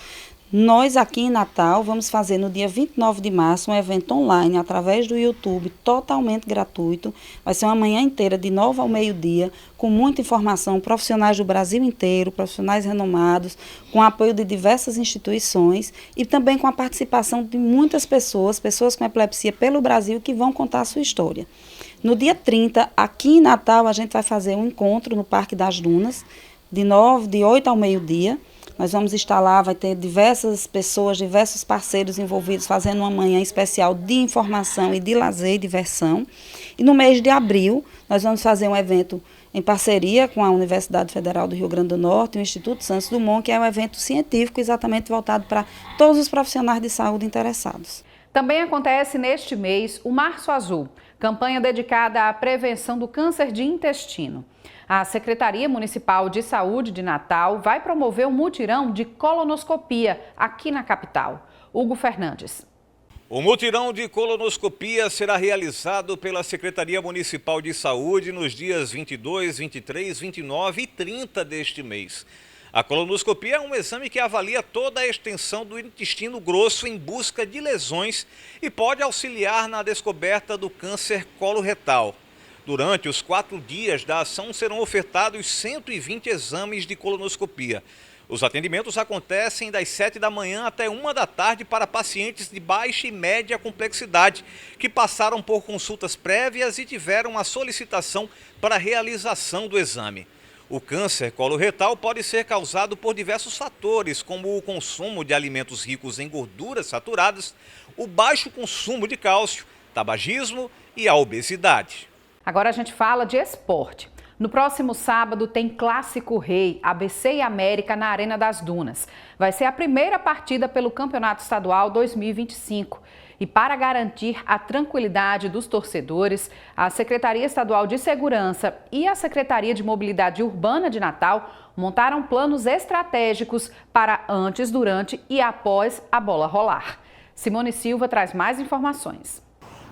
Nós aqui em Natal vamos fazer no dia 29 de março um evento online através do YouTube, totalmente gratuito. Vai ser uma manhã inteira, de 9 ao meio-dia, com muita informação, profissionais do Brasil inteiro, profissionais renomados, com apoio de diversas instituições e também com a participação de muitas pessoas com epilepsia pelo Brasil que vão contar a sua história. No dia 30, aqui em Natal, a gente vai fazer um encontro no Parque das Dunas, de 8 ao meio-dia. Nós vamos estar lá, vai ter diversas pessoas, diversos parceiros envolvidos fazendo uma manhã especial de informação e de lazer e diversão. E no mês de abril, nós vamos fazer um evento em parceria com a Universidade Federal do Rio Grande do Norte e o Instituto Santos Dumont, que é um evento científico exatamente voltado para todos os profissionais de saúde interessados. Também acontece neste mês o Março Azul, campanha dedicada à prevenção do câncer de intestino. A Secretaria Municipal de Saúde de Natal vai promover um mutirão de colonoscopia aqui na capital. Hugo Fernandes. O mutirão de colonoscopia será realizado pela Secretaria Municipal de Saúde nos dias 22, 23, 29 e 30 deste mês. A colonoscopia é um exame que avalia toda a extensão do intestino grosso em busca de lesões e pode auxiliar na descoberta do câncer coloretal. Durante os 4 dias da ação serão ofertados 120 exames de colonoscopia. Os atendimentos acontecem das 7 da manhã até 1 da tarde para pacientes de baixa e média complexidade, que passaram por consultas prévias e tiveram a solicitação para a realização do exame. O câncer coloretal pode ser causado por diversos fatores, como o consumo de alimentos ricos em gorduras saturadas, o baixo consumo de cálcio, tabagismo e a obesidade. Agora a gente fala de esporte. No próximo sábado tem Clássico Rei, ABC e América na Arena das Dunas. Vai ser a primeira partida pelo Campeonato Estadual 2025. E para garantir a tranquilidade dos torcedores, a Secretaria Estadual de Segurança e a Secretaria de Mobilidade Urbana de Natal montaram planos estratégicos para antes, durante e após a bola rolar. Simone Silva traz mais informações.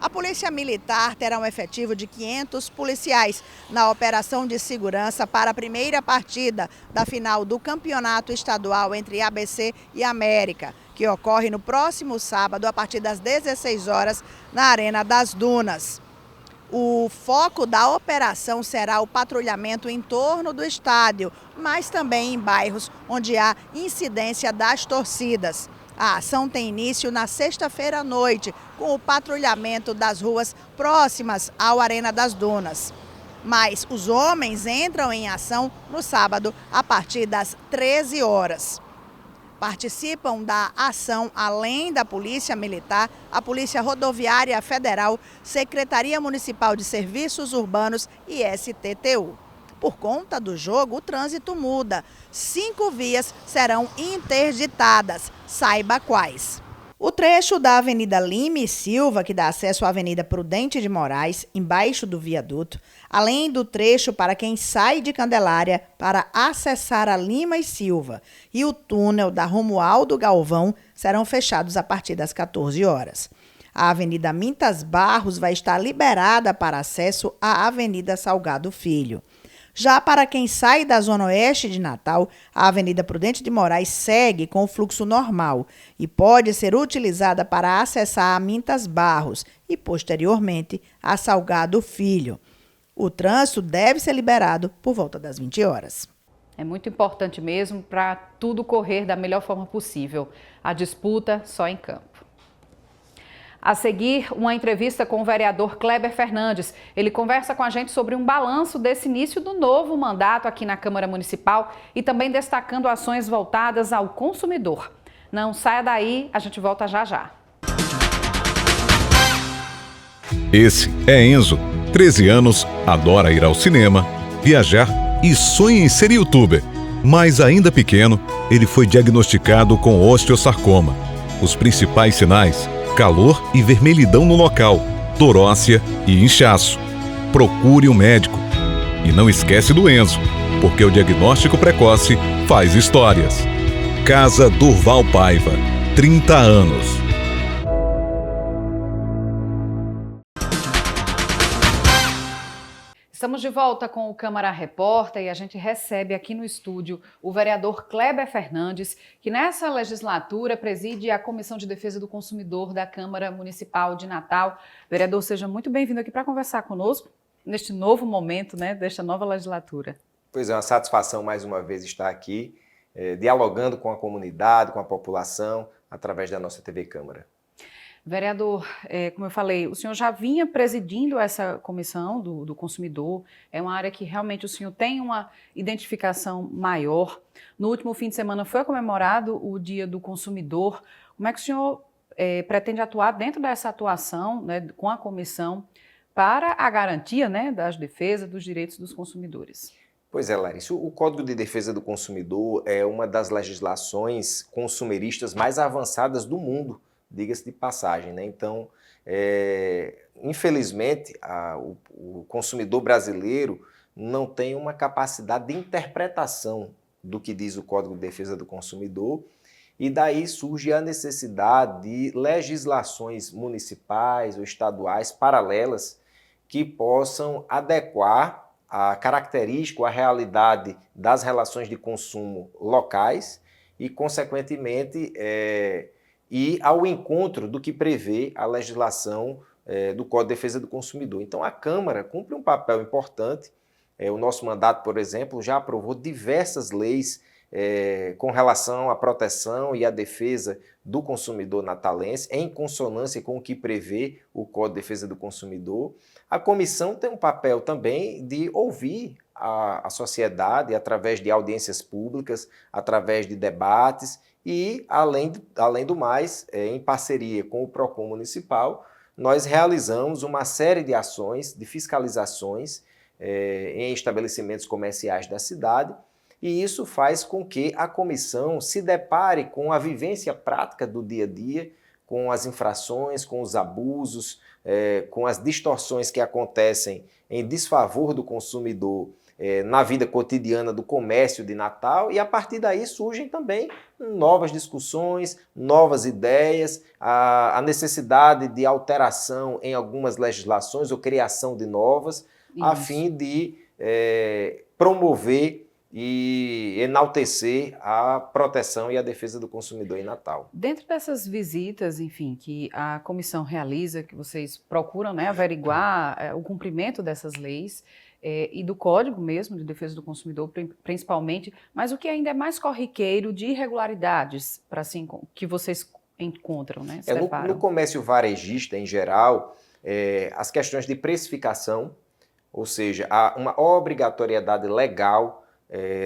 A Polícia Militar terá um efetivo de 500 policiais na operação de segurança para a primeira partida da final do Campeonato Estadual entre ABC e América, que ocorre no próximo sábado a partir das 16 horas na Arena das Dunas. O foco da operação será o patrulhamento em torno do estádio, mas também em bairros onde há incidência das torcidas. A ação tem início na sexta-feira à noite, com o patrulhamento das ruas próximas ao Arena das Dunas. Mas os homens entram em ação no sábado, a partir das 13 horas. Participam da ação, além da Polícia Militar, a Polícia Rodoviária Federal, Secretaria Municipal de Serviços Urbanos e STTU. Por conta do jogo, o trânsito muda. 5 vias serão interditadas. Saiba quais. O trecho da Avenida Lima e Silva, que dá acesso à Avenida Prudente de Moraes, embaixo do viaduto, além do trecho para quem sai de Candelária para acessar a Lima e Silva, e o túnel da Romualdo Galvão serão fechados a partir das 14 horas. A Avenida Mintas Barros vai estar liberada para acesso à Avenida Salgado Filho. Já para quem sai da zona oeste de Natal, a Avenida Prudente de Moraes segue com o fluxo normal e pode ser utilizada para acessar a Mintas Barros e, posteriormente, a Salgado Filho. O trânsito deve ser liberado por volta das 20 horas. É muito importante mesmo para tudo correr da melhor forma possível. A disputa só em campo. A seguir, uma entrevista com o vereador Kleber Fernandes. Ele conversa com a gente sobre um balanço desse início do novo mandato aqui na Câmara Municipal e também destacando ações voltadas ao consumidor. Não saia daí, a gente volta já já. Esse é Enzo, 13 anos, adora ir ao cinema, viajar e sonha em ser youtuber. Mas ainda pequeno, ele foi diagnosticado com osteosarcoma. Os principais sinais: calor e vermelhidão no local, torócia e inchaço. Procure um médico. E não esquece do Enzo, porque o diagnóstico precoce faz histórias. Casa Durval Paiva, 30 anos. Estamos de volta com o Câmara Repórter e a gente recebe aqui no estúdio o vereador Kleber Fernandes, que nessa legislatura preside a Comissão de Defesa do Consumidor da Câmara Municipal de Natal. Vereador, seja muito bem-vindo aqui para conversar conosco neste novo momento, né, desta nova legislatura. Pois é, uma satisfação mais uma vez estar aqui, dialogando com a comunidade, com a população, através da nossa TV Câmara. Vereador, como eu falei, o senhor já vinha presidindo essa comissão do consumidor, é uma área que realmente o senhor tem uma identificação maior. No último fim de semana foi comemorado o Dia do Consumidor. Como é que o senhor pretende atuar dentro dessa atuação, né, com a comissão para a garantia, né, das defesas dos direitos dos consumidores? Pois é, Larissa, o Código de Defesa do Consumidor é uma das legislações consumeristas mais avançadas do mundo, diga-se de passagem, né? Então, infelizmente, o consumidor brasileiro não tem uma capacidade de interpretação do que diz o Código de Defesa do Consumidor, e daí surge a necessidade de legislações municipais ou estaduais paralelas que possam adequar a característica, a realidade das relações de consumo locais e, consequentemente, e ao encontro do que prevê a legislação do Código de Defesa do Consumidor. Então, a Câmara cumpre um papel importante. O nosso mandato, por exemplo, já aprovou diversas leis com relação à proteção e à defesa do consumidor natalense, em consonância com o que prevê o Código de Defesa do Consumidor. A comissão tem um papel também de ouvir a sociedade através de audiências públicas, através de debates, e, além do mais, em parceria com o PROCON municipal, nós realizamos uma série de ações, de fiscalizações em estabelecimentos comerciais da cidade, e isso faz com que a comissão se depare com a vivência prática do dia a dia, com as infrações, com os abusos, com as distorções que acontecem em desfavor do consumidor na vida cotidiana do comércio de Natal, e a partir daí surgem também novas discussões, novas ideias, a necessidade de alteração em algumas legislações ou criação de novas, a fim de promover e enaltecer a proteção e a defesa do consumidor em Natal. Dentro dessas visitas, enfim, que a comissão realiza, que vocês procuram, né, averiguar o cumprimento dessas leis, e do Código mesmo de Defesa do Consumidor, principalmente, mas o que ainda é mais corriqueiro de irregularidades para assim, que vocês encontram, né? No comércio varejista, em geral, as questões de precificação, ou seja, há uma obrigatoriedade legal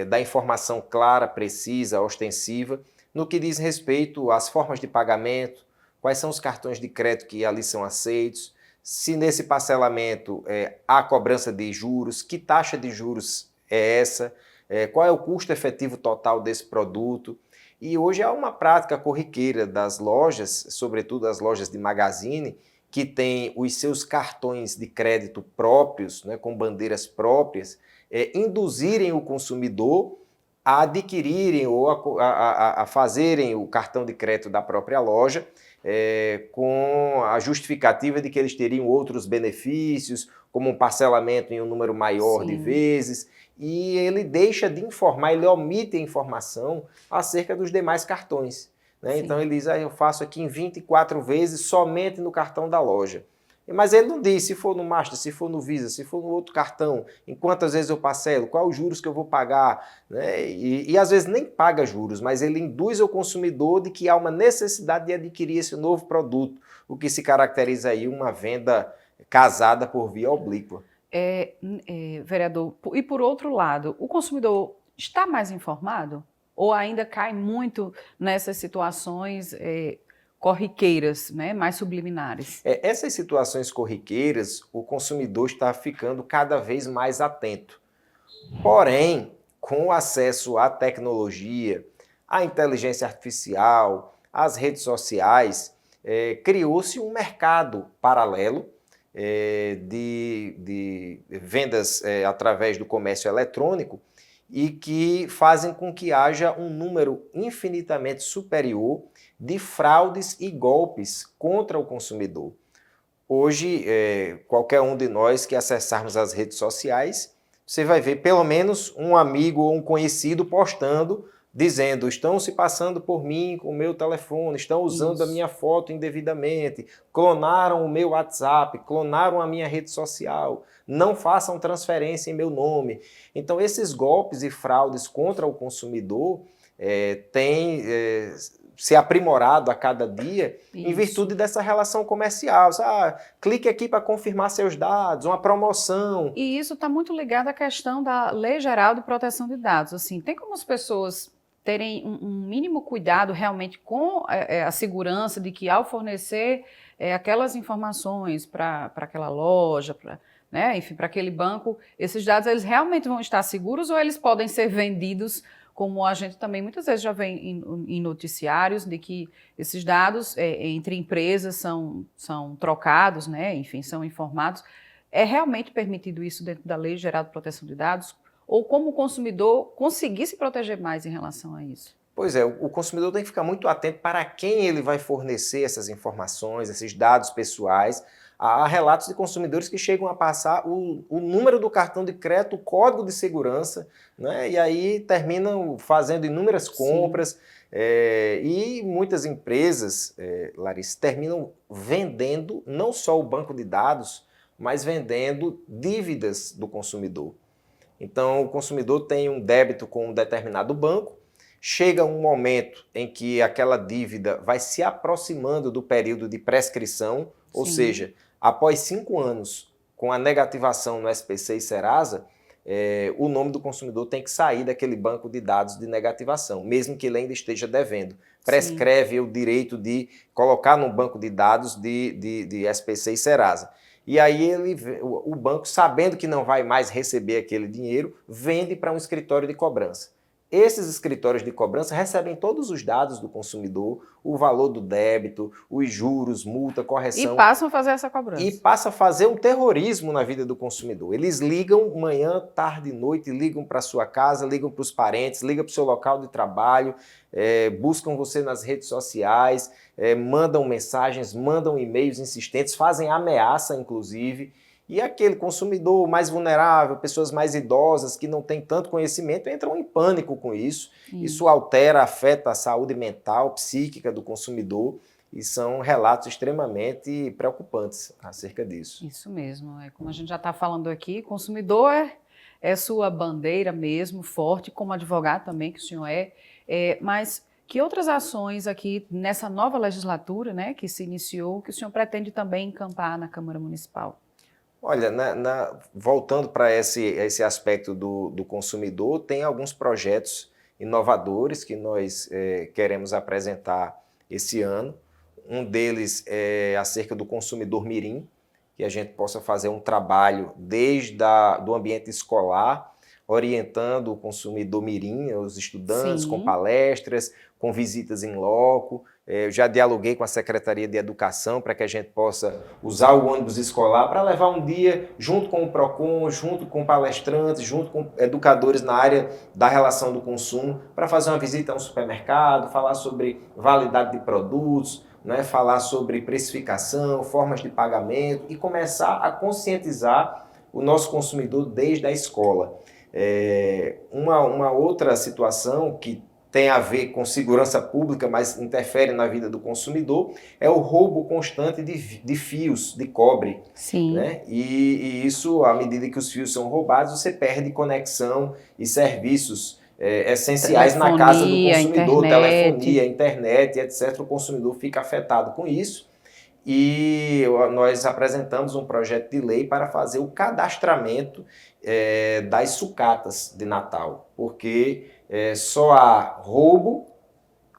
da informação clara, precisa, ostensiva, no que diz respeito às formas de pagamento, quais são os cartões de crédito que ali são aceitos, se nesse parcelamento há cobrança de juros, que taxa de juros é essa, qual é o custo efetivo total desse produto. E hoje há uma prática corriqueira das lojas, sobretudo as lojas de magazine, que têm os seus cartões de crédito próprios, né, com bandeiras próprias, induzirem o consumidor a adquirirem ou a fazerem o cartão de crédito da própria loja, com a justificativa de que eles teriam outros benefícios, como um parcelamento em um número maior de vezes, e ele deixa de informar, ele omite a informação acerca dos demais cartões, né? Então ele diz, eu faço aqui em 24 vezes somente no cartão da loja. Mas ele não diz se for no Master, se for no Visa, se for no outro cartão, em quantas vezes eu parcelo, quais os juros que eu vou pagar, né? E às vezes nem paga juros, mas ele induz o consumidor de que há uma necessidade de adquirir esse novo produto, o que se caracteriza aí uma venda casada por via oblíqua. Vereador, e por outro lado, o consumidor está mais informado ou ainda cai muito nessas situações corriqueiras, né, mais subliminares? Essas situações corriqueiras, o consumidor está ficando cada vez mais atento. Porém, com o acesso à tecnologia, à inteligência artificial, às redes sociais, criou-se um mercado paralelo de vendas através do comércio eletrônico e que fazem com que haja um número infinitamente superior de fraudes e golpes contra o consumidor. Hoje, qualquer um de nós que acessarmos as redes sociais, você vai ver pelo menos um amigo ou um conhecido postando, dizendo, estão se passando por mim com o meu telefone, estão usando a minha foto indevidamente, clonaram o meu WhatsApp, clonaram a minha rede social, não façam transferência em meu nome. Então, esses golpes e fraudes contra o consumidor têm se aprimorado a cada dia em virtude dessa relação comercial. Clique aqui para confirmar seus dados, uma promoção. E isso está muito ligado à questão da Lei Geral de Proteção de Dados. Assim, tem como as pessoas terem um mínimo cuidado realmente com a segurança de que ao fornecer aquelas informações para aquela loja, né, enfim, para aquele banco, esses dados eles realmente vão estar seguros ou eles podem ser vendidos, como a gente também muitas vezes já vê em noticiários, de que esses dados entre empresas são trocados, né, enfim, são informados. É realmente permitido isso dentro da Lei Geral de Proteção de Dados? Ou como o consumidor conseguir se proteger mais em relação a isso? Pois é, o consumidor tem que ficar muito atento para quem ele vai fornecer essas informações, esses dados pessoais. Há relatos de consumidores que chegam a passar o número do cartão de crédito, o código de segurança, né? E aí terminam fazendo inúmeras compras. E muitas empresas, Larissa, terminam vendendo não só o banco de dados, mas vendendo dívidas do consumidor. Então, o consumidor tem um débito com um determinado banco, chega um momento em que aquela dívida vai se aproximando do período de prescrição, ou seja, após 5 anos com a negativação no SPC e Serasa, o nome do consumidor tem que sair daquele banco de dados de negativação, mesmo que ele ainda esteja devendo. Prescreve o direito de colocar no banco de dados de SPC e Serasa. E aí o banco, sabendo que não vai mais receber aquele dinheiro, vende para um escritório de cobrança. Esses escritórios de cobrança recebem todos os dados do consumidor, o valor do débito, os juros, multa, correção. E passam a fazer essa cobrança. E passa a fazer um terrorismo na vida do consumidor. Eles ligam manhã, tarde e noite, ligam para sua casa, ligam para os parentes, ligam para o seu local de trabalho, buscam você nas redes sociais, mandam mensagens, mandam e-mails insistentes, fazem ameaça, inclusive. E aquele consumidor mais vulnerável, pessoas mais idosas que não têm tanto conhecimento, entram em pânico com isso. Isso altera, afeta a saúde mental, psíquica do consumidor e são relatos extremamente preocupantes acerca disso. Isso mesmo. Como a gente já está falando aqui, consumidor é sua bandeira mesmo, forte, como advogado também, que o senhor mas que outras ações aqui nessa nova legislatura, né, que se iniciou, que o senhor pretende também encampar na Câmara Municipal? Olha, voltando para esse aspecto do consumidor, tem alguns projetos inovadores que nós queremos apresentar esse ano. Um deles é acerca do consumidor mirim, que a gente possa fazer um trabalho desde do ambiente escolar, orientando o consumidor mirim, os estudantes, com palestras, com visitas em loco, Eu já dialoguei com a Secretaria de Educação para que a gente possa usar o ônibus escolar para levar um dia junto com o PROCON, junto com palestrantes, junto com educadores na área da relação do consumo, para fazer uma visita a um supermercado, falar sobre validade de produtos, né, falar sobre precificação, formas de pagamento e começar a conscientizar o nosso consumidor desde a escola. Uma outra situação que tem a ver com segurança pública, mas interfere na vida do consumidor, é o roubo constante de fios de cobre. Sim. Né? E isso, à medida que os fios são roubados, você perde conexão e serviços essenciais na casa do consumidor, telefonia, internet, etc. O consumidor fica afetado com isso. E nós apresentamos um projeto de lei para fazer o cadastramento das sucatas de Natal, porque só há roubo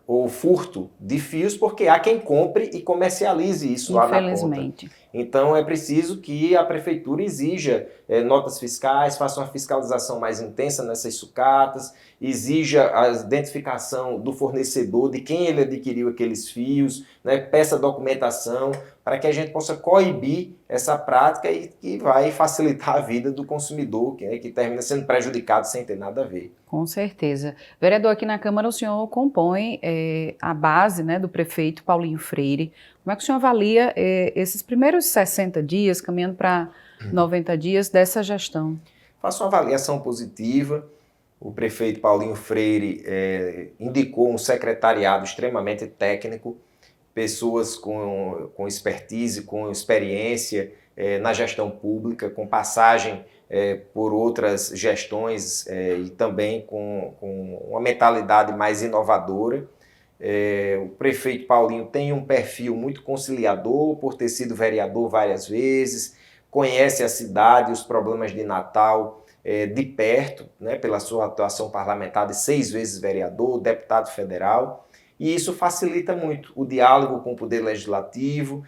ou furto de fios porque há quem compre e comercialize isso lá na ponta. Então é preciso que a prefeitura exija notas fiscais, faça uma fiscalização mais intensa nessas sucatas, exija a identificação do fornecedor, de quem ele adquiriu aqueles fios, né, peça documentação, para que a gente possa coibir essa prática e que vai facilitar a vida do consumidor, que termina sendo prejudicado sem ter nada a ver. Com certeza. Vereador, aqui na Câmara o senhor compõe a base, né, do prefeito Paulinho Freire. Como é que o senhor avalia esses primeiros 60 dias, caminhando para 90 dias dessa gestão? Faço uma avaliação positiva. O prefeito Paulinho Freire indicou um secretariado extremamente técnico, pessoas com expertise, com experiência na gestão pública, com passagem por outras gestões e também com uma mentalidade mais inovadora. O prefeito Paulinho tem um perfil muito conciliador, por ter sido vereador várias vezes, conhece a cidade, os problemas de Natal de perto, né, pela sua atuação parlamentar de 6 vezes vereador, deputado federal, e isso facilita muito o diálogo com o Poder Legislativo,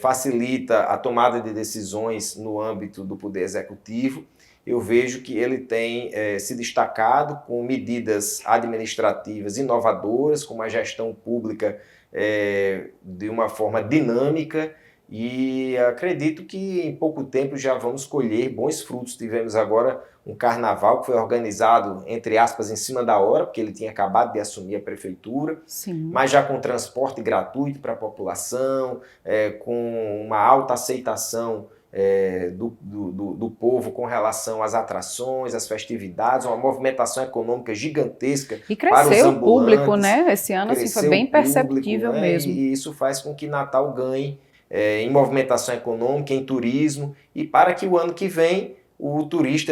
facilita a tomada de decisões no âmbito do Poder Executivo. Eu vejo que ele tem se destacado com medidas administrativas inovadoras, com uma gestão pública de uma forma dinâmica, e acredito que em pouco tempo já vamos colher bons frutos. Tivemos agora um carnaval que foi organizado, entre aspas, em cima da hora, porque ele tinha acabado de assumir a prefeitura. Sim. Mas já com transporte gratuito para a população, com uma alta aceitação do povo com relação às atrações, às festividades, uma movimentação econômica gigantesca e para os cresceu ambulantes. O público, né? Esse ano assim, foi bem perceptível mesmo. E isso faz com que Natal ganhe em movimentação econômica, em turismo, e para que o ano que vem o turista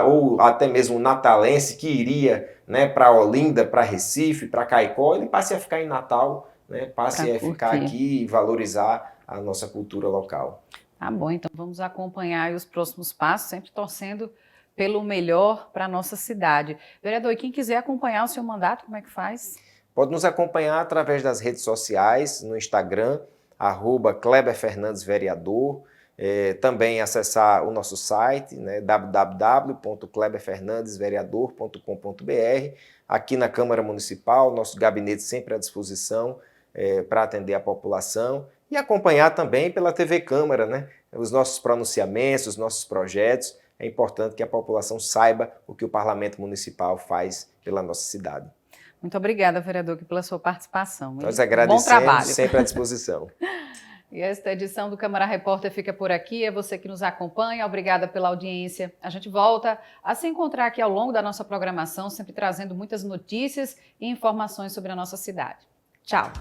ou até mesmo o natalense que iria, né, para Olinda, para Recife, para Caicó, ele passe a ficar em Natal, né, passe a ficar aqui e valorizar a nossa cultura local. Tá bom, então vamos acompanhar os próximos passos, sempre torcendo pelo melhor para a nossa cidade. Vereador, e quem quiser acompanhar o seu mandato, como é que faz? Pode nos acompanhar através das redes sociais, no Instagram, @KleberFernandesVereador, também acessar o nosso site, né, www.kleberfernandesvereador.com.br. Aqui na Câmara Municipal, nosso gabinete sempre à disposição para atender a população, e acompanhar também pela TV Câmara, né, os nossos pronunciamentos, os nossos projetos. É importante que a população saiba o que o Parlamento Municipal faz pela nossa cidade. Muito obrigada, vereador, pela sua participação. Nós agradecemos, bom trabalho. Sempre à disposição. E esta edição do Câmara Repórter fica por aqui. É você que nos acompanha. Obrigada pela audiência. A gente volta a se encontrar aqui ao longo da nossa programação, sempre trazendo muitas notícias e informações sobre a nossa cidade. Tchau.